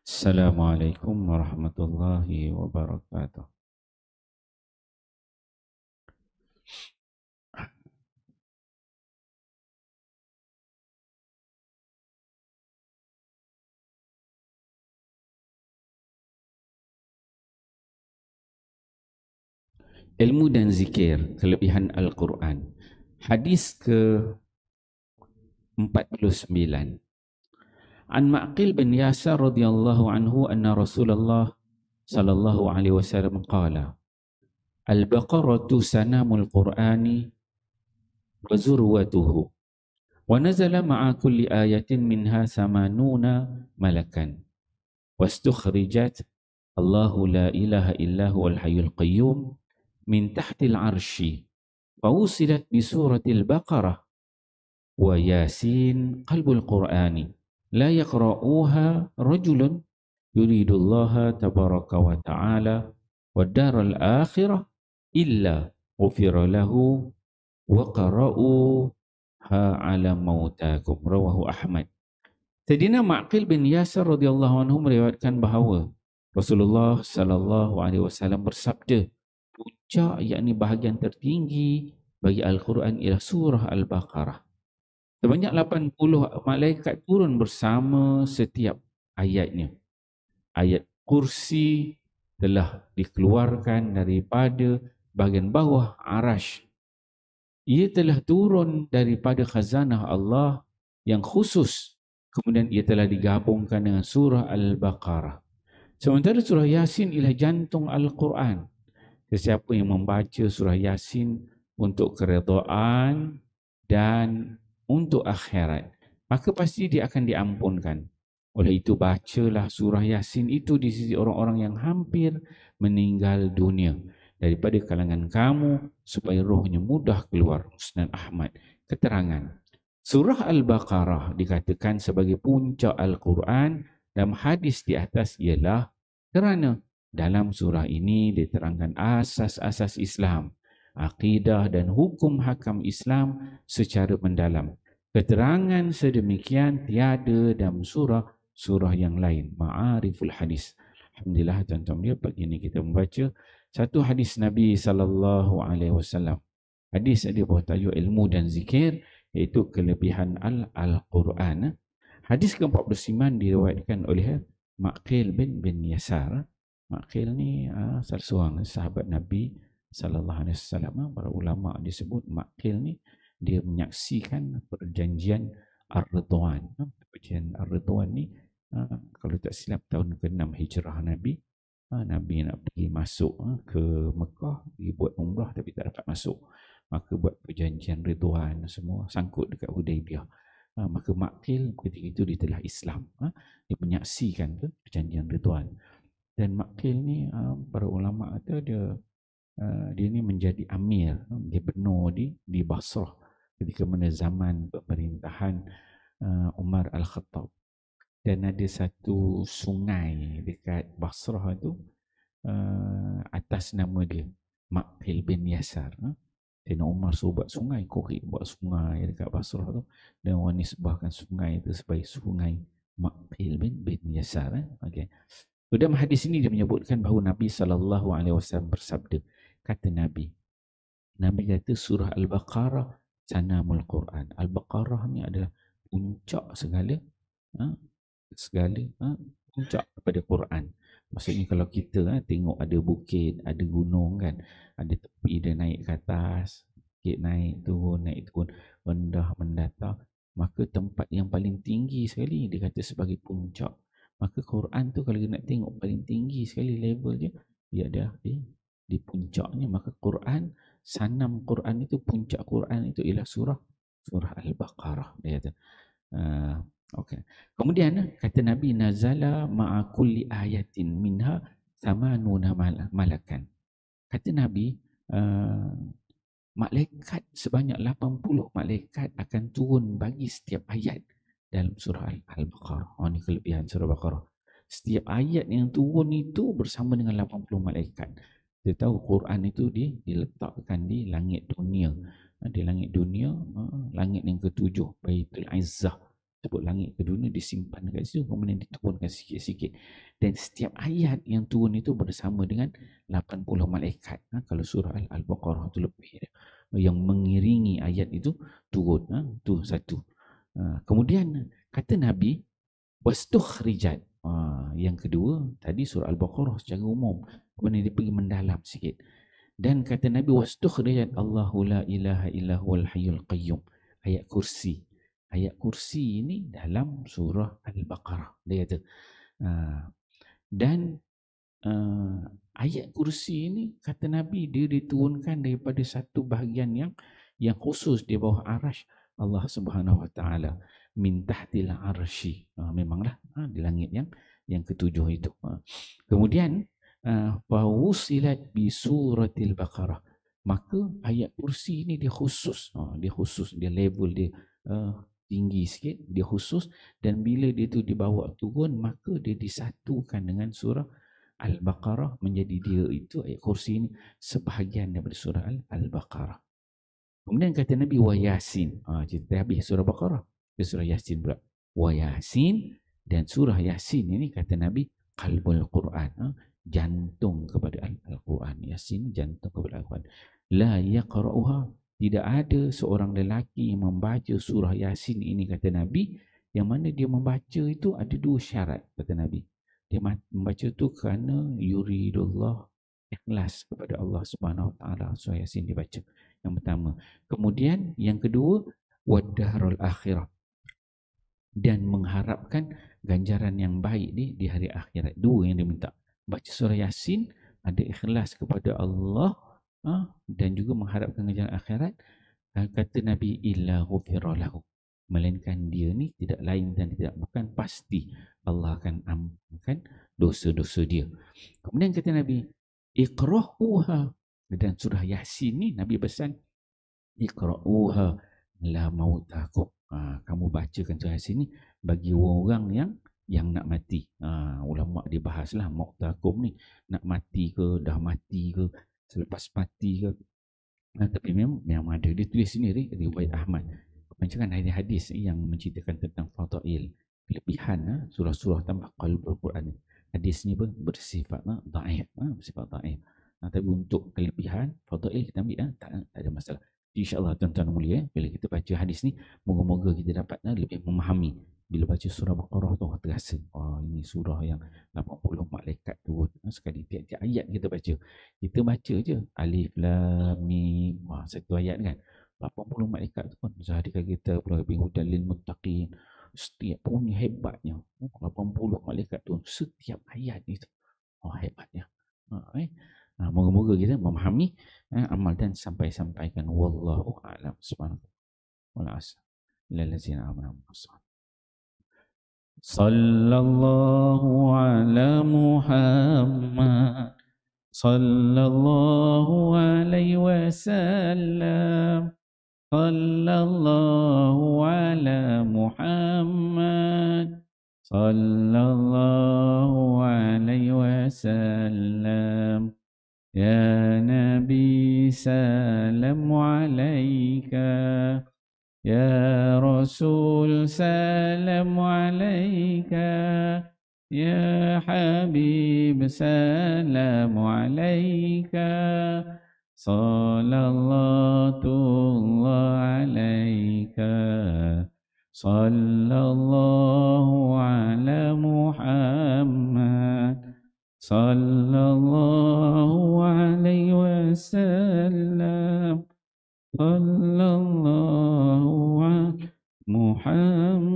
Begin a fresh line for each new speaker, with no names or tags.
Assalamualaikum warahmatullahi wabarakatuh. Ilmu dan zikir, kelebihan Al-Quran. Hadis ke-49. An Ma'qil bin Yasar radhiyallahu anhu anna Rasulullah sallallahu alaihi wasallam qala Al-Baqaratu sanamul Qur'ani wa zurwatuhu wa nazala ma'a kulli ayatin minha samanuna malakan wastukhrijat Allahu la ilaha illa huwal hayyul qayyum min tahtil arshi fawusilat bi suratil baqarah wa yasin qalbul qur'ani la yaqra'uha rajulun yuridullaha tabaraka wa ta'ala wa daral akhirah illa ghufira lahu wa qara'uha ala mautakum. Rawahu Ahmad. Sayyidina Ma'qil bin Yasar radhiyallahu anhu meriwayatkan bahawa Rasulullah sallallahu alaihi wasallam bersabda, puncak yakni bahagian tertinggi bagi Al-Quran ialah surah Al-Baqarah. Sebanyak 80 malaikat turun bersama setiap ayatnya. Ayat kursi telah dikeluarkan daripada bahagian bawah arash. Ia telah turun daripada khazanah Allah yang khusus. Kemudian ia telah digabungkan dengan surah Al-Baqarah. Sementara surah Yasin ialah jantung Al-Quran. Sesiapa yang membaca surah Yasin untuk keredaan dan untuk akhirat, maka pasti dia akan diampunkan. Oleh itu bacalah surah Yasin itu di sisi orang-orang yang hampir meninggal dunia daripada kalangan kamu supaya rohnya mudah keluar. Musnad Ahmad. Keterangan surah Al-Baqarah dikatakan sebagai puncak Al-Quran dalam hadis di atas ialah kerana dalam surah ini diterangkan asas-asas Islam, akidah dan hukum hakam Islam secara mendalam. Keterangan sedemikian tiada dalam surah yang lain. Ma'ariful hadis. Alhamdulillah tuan-tuan, pagi ini kita membaca satu hadis Nabi sallallahu alaihi wasallam. Hadis ada buah tajuk ilmu dan zikir, iaitu kelebihan Al-Quran. Hadis ke-49 diriwayatkan oleh Ma'qil bin Yasar. Ma'qil ni salah seorang sahabat Nabi sallallahu alaihi wasallam. Para ulama disebut Ma'qil ni dia menyaksikan perjanjian Ar-Ridwan. Perjanjian Ar-Ridwan ni kalau tak silap tahun ke-6 Hijrah Nabi. Nabi nak pergi masuk ke Mekah, pergi buat umrah tapi tak dapat masuk. Maka buat perjanjian Ridwan semua sangkut dekat Hudaibiyah. Maka Ma'qil ketika itu dia telah Islam. Dia menyaksikan perjanjian Ridwan. Dan Ma'qil ni para ulama kata dia ni menjadi amir, gubernur di Basrah ketika mana zaman pemerintahan Umar Al-Khattab. Dan ada satu sungai dekat Basrah tu atas nama dia Ma'qil bin Yasar. Sayyidina Umar suruh buat sungai, korek buat sungai dekat Basrah tu, dan orang nisbahkan sungai itu sebagai sungai Ma'qil bin Yasar. Okay. Dalam hadis ini dia menyebutkan bahawa Nabi SAW bersabda, kata Nabi kata surah Al-Baqarah sanamul Quran. Al-Baqarah ni adalah puncak segala puncak daripada Quran. Maksudnya kalau kita tengok ada bukit, ada gunung kan, ada tepi dia naik ke atas, bukit naik turun, rendah mendatar, maka tempat yang paling tinggi sekali dia kata sebagai puncak. Maka Quran tu kalau nak tengok paling tinggi sekali level dia, dia ada di puncaknya. Maka Quran, sanam Quran itu, puncak Quran itu ialah surah Al-Baqarah. Dia kata okay. Kemudian kata Nabi, nazala ma'a kulli ayatin minha samanuna malakan. Kata Nabi, malaikat sebanyak 80 malaikat akan turun bagi setiap ayat dalam surah Al-Baqarah. Ini kelebihan surah Al-Baqarah. Setiap ayat yang turun itu bersama dengan 80 malaikat. Kita tahu Quran itu diletakkan di langit dunia. Di langit dunia, langit yang ketujuh, Baitul Izzah. sebut langit ke dunia, disimpan dekat situ, kemudian diturunkan sikit-sikit. Dan setiap ayat yang turun itu bersama dengan 80 malaikat. Kalau surah Al-Baqarah itu lebih dia. Yang mengiringi ayat itu turun. Itu satu. Kemudian kata Nabi, wastukhrijat. Yang kedua, tadi surah Al-Baqarah secara umum. Kemudian dia pergi mendalam sikit. Dan kata Nabi, wastukhrijat Allahu la ilaha illa huwal hayyul qayyum. Ayat kursi. Ayat kursi ini dalam surah Al-Baqarah. Dia kata. Dan ayat kursi ini, kata Nabi, dia diturunkan daripada satu bahagian yang khusus di bawah arash Allah Subhanahu Wa Taala, min tahtil arsy. Memanglah di langit yang ketujuh itu. Kemudian fawusilat bi suratil Baqarah. Maka ayat kursi ini dia khusus. Dia level dia tinggi sikit, dia khusus, dan bila dia tu dibawa turun, maka dia disatukan dengan surah Al-Baqarah, menjadi dia itu ayat kursi ini sebahagian daripada surah Al-Baqarah. Kemudian kata Nabi, wa Yasin. Kita habis surah Baqarah, ke surah Yasin pula. Wa Yasin, dan surah Yasin ini kata Nabi, qalbul Quran, jantung kepada Al-Quran. Yasin jantung kepada Al-Quran. La yaqra'uha, tidak ada seorang lelaki yang membaca surah Yasin ini, kata Nabi, yang mana dia membaca itu ada dua syarat, kata Nabi. Dia membaca itu kerana yuridullah, ikhlas kepada Allah Subhanahu Wa Taala. Surah Yasin dibaca yang pertama. Kemudian yang kedua, wadarul akhirah, dan mengharapkan ganjaran yang baik di hari akhirat. Dua yang dia minta. Baca surah Yasin, ada ikhlas kepada Allah, dan juga mengharapkan ganjaran akhirat. Kata Nabi, illa ghufira lahu, melainkan dia ni tidak lain dan tidak bukan pasti Allah akan ampunkan dosa-dosa dia. Kemudian kata Nabi, iqra'uha, dan surah Yasin ni Nabi pesan, iqra'uha la mautakum. Kamu bacakan surah Yasin ni bagi orang yang nak mati. Ulama dia bahaslah mautakum ni, nak mati ke, dah mati ke, selepas mati ke. Tapi memang ada, dia tulis sendiri riwayat Ahmad. Macam hadis yang menceritakan tentang fadail, kelebihan surah-surah tambah qalbul Quran. Hadis ni pun bersifat dhaif, bersifat dhaif. Tapi untuk kelebihan fadail kita ambil, tak ada masalah. InsyaAllah tuan-tuan mulia, bila kita baca hadis ni, moga-moga kita dapat lebih memahami. Bila baca surah Baqarah tu terasa, ini surah yang 80 malaikat turun sekali tiap-tiap ayat kita baca. Kita baca je alif lam mim, satu ayat kan, 80 malaikat tu pun zahirkan kita pula bihudan lil muttaqin. Setiap punya hebatnya, 80 malaikat tu setiap ayat itu. Hebatnya. Moga-moga kita memahami, amal dan sampaikan. Wallahu a'lam. Subhanallah. Wal asr. Lillazina amanu. Sallallahu ala Muhammad. Sallallahu alaihi wasallam. Sallallahu ala Muhammad. Sallallahu alaihi wasallam. Ya Nabi salam alaika. Ya Rasul salam alaika. Ya Habib salam alaika. Sallallahu alaika. Sallallahu ala Muhammad. Sallallahu alaihi wasallam. Sallallahu ala Muhammad.